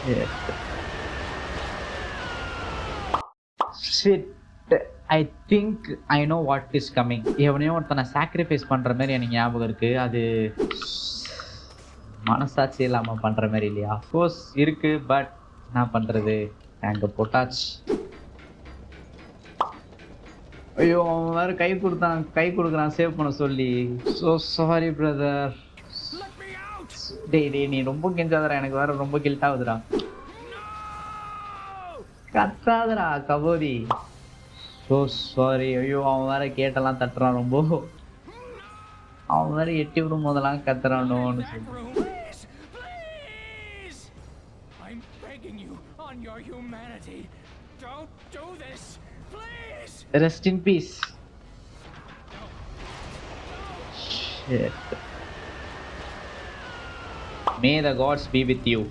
Shit. Shit. I think I know what is coming. எவனையோ ஒருத்தனை sacrifice பண்ற மாதிரி எனக்கு ஞாபகம் இருக்கு. அது மனசாட்சி இல்லாம பண்ற மாதிரி இல்லையா? கோர்ஸ் இருக்கு, பட் என்ன பண்றது? அங்க போட்டாச்சு. ஐயோ, அவன் வேற கை கொடுக்குறான் சேவ் பண்ண சொல்லி. So sorry brother. டேய் நீ ரொம்ப கெஞ்சாதடா, எனக்கு வேற ரொம்ப கில்ட் ஆகுதுடா. கத்தாதடா கபோதி. So sorry. ஐயோ, அவன் வேற கேட்டெல்லாம் தட்டுறான் ரொம்ப. அவன் வேற எட்டி விடும் போதெல்லாம் கத்துறானோன்னு சொல்லி. Rest in peace. Shit. May the gods be with you.